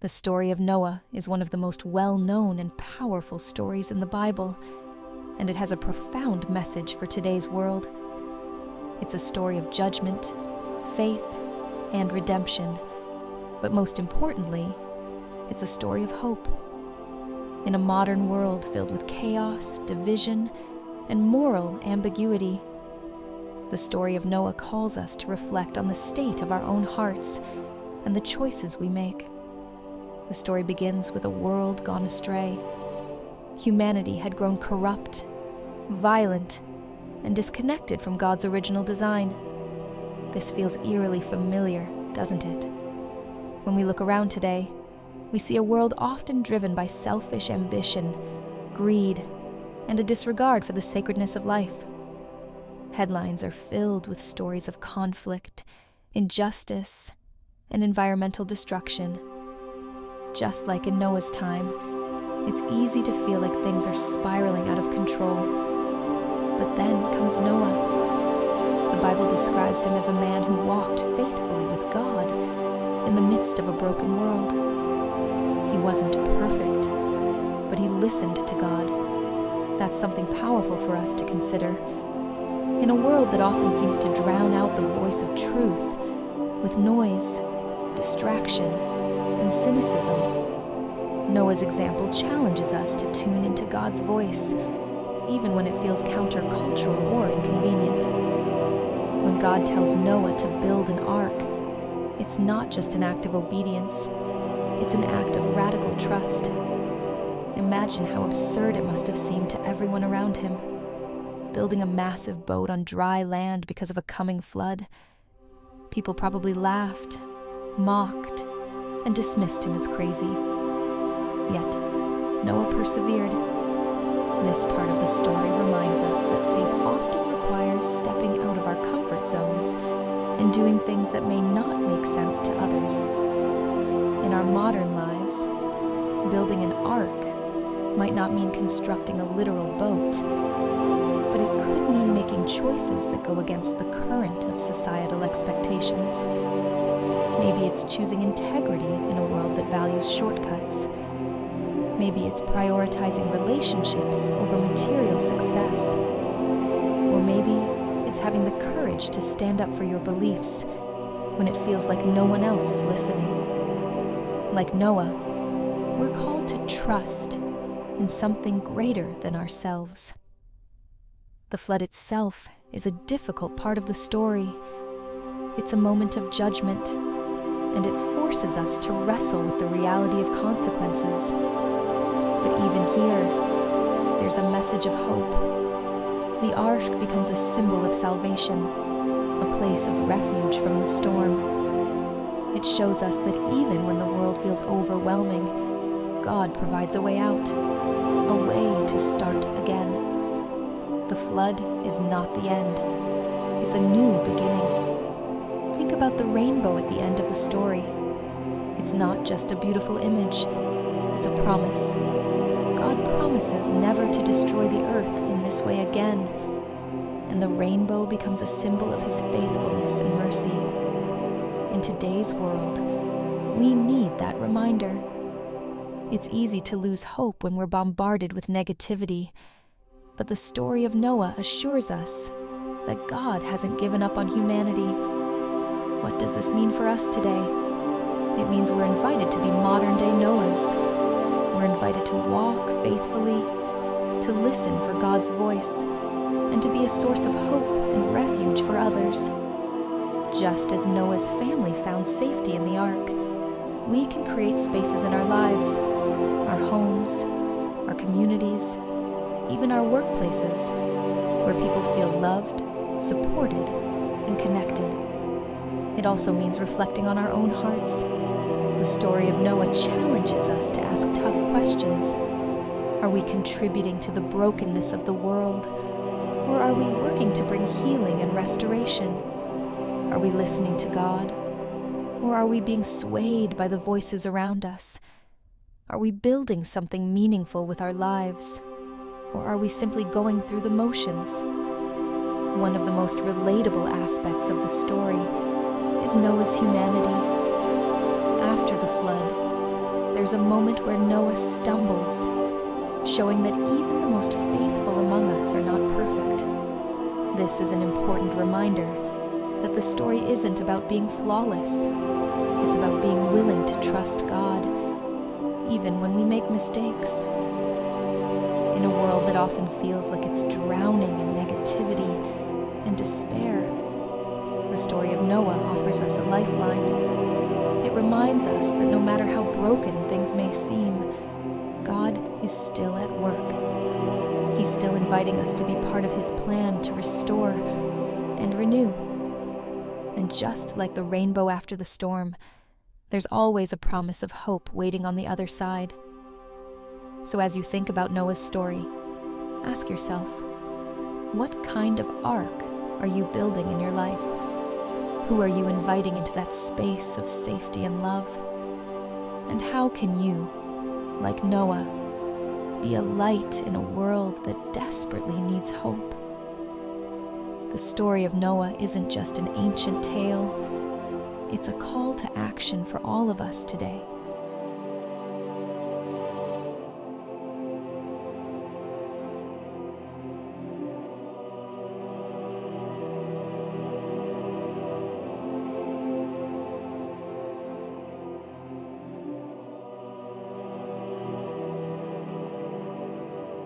The story of Noah is one of the most well-known and powerful stories in the Bible, and it has a profound message for today's world. It's a story of judgment, faith, and redemption, but most importantly, it's a story of hope. In a modern world filled with chaos, division, and moral ambiguity, the story of Noah calls us to reflect on the state of our own hearts and the choices we make. The story begins with a world gone astray. Humanity had grown corrupt, violent, and disconnected from God's original design. This feels eerily familiar, doesn't it? When we look around today, we see a world often driven by selfish ambition, greed, and a disregard for the sacredness of life. Headlines are filled with stories of conflict, injustice, and environmental destruction. Just like in Noah's time, it's easy to feel like things are spiraling out of control. But then comes Noah. The Bible describes him as a man who walked faithfully with God in the midst of a broken world. He wasn't perfect, but he listened to God. That's something powerful for us to consider. In a world that often seems to drown out the voice of truth with noise, distraction, and cynicism, Noah's example challenges us to tune into God's voice, even when it feels countercultural or inconvenient. When God tells Noah to build an ark, it's not just an act of obedience, it's an act of radical trust. Imagine how absurd it must have seemed to everyone around him. Building a massive boat on dry land because of a coming flood. People probably laughed, mocked, and dismissed him as crazy. Yet, Noah persevered. This part of the story reminds us that faith often requires stepping out of our comfort zones and doing things that may not make sense to others. In our modern lives, building an ark might not mean constructing a literal boat, but it could mean making choices that go against the current of societal expectations. Maybe it's choosing integrity in a world that values shortcuts. Maybe it's prioritizing relationships over material success. Or maybe it's having the courage to stand up for your beliefs when it feels like no one else is listening. Like Noah, we're called to trust in something greater than ourselves. The flood itself is a difficult part of the story. It's a moment of judgment, and it forces us to wrestle with the reality of consequences. But even here, there's a message of hope. The ark becomes a symbol of salvation, a place of refuge from the storm. It shows us that even when the world feels overwhelming, God provides a way out, a way to start again. The flood is not the end. It's a new beginning. Think about the rainbow at the end of the story. It's not just a beautiful image, it's a promise. God promises never to destroy the earth in this way again, and the rainbow becomes a symbol of his faithfulness and mercy. In today's world, we need that reminder. It's easy to lose hope when we're bombarded with negativity, but the story of Noah assures us that God hasn't given up on humanity. What does this mean for us today? It means we're invited to be modern-day Noahs. We're invited to walk faithfully, to listen for God's voice, and to be a source of hope and refuge for others. Just as Noah's family found safety in the ark, we can create spaces in our lives, our homes, our communities, even our workplaces, where people feel loved, supported, and connected. It also means reflecting on our own hearts. The story of Noah challenges us to ask tough questions. Are we contributing to the brokenness of the world, or are we working to bring healing and restoration? Are we listening to God, or are we being swayed by the voices around us? Are we building something meaningful with our lives, or are we simply going through the motions? One of the most relatable aspects of the story is Noah's humanity. After the flood, there's a moment where Noah stumbles, showing that even the most faithful among us are not perfect. This is an important reminder that the story isn't about being flawless. It's about being willing to trust God, even when we make mistakes. In a world that often feels like it's drowning in negativity and despair, the story of Noah offers us a lifeline. It reminds us that no matter how broken things may seem, God is still at work. He's still inviting us to be part of His plan to restore and renew. And just like the rainbow after the storm, there's always a promise of hope waiting on the other side. So as you think about Noah's story, ask yourself, what kind of ark are you building in your life? Who are you inviting into that space of safety and love? And how can you, like Noah, be a light in a world that desperately needs hope? The story of Noah isn't just an ancient tale. It's a call to action for all of us today.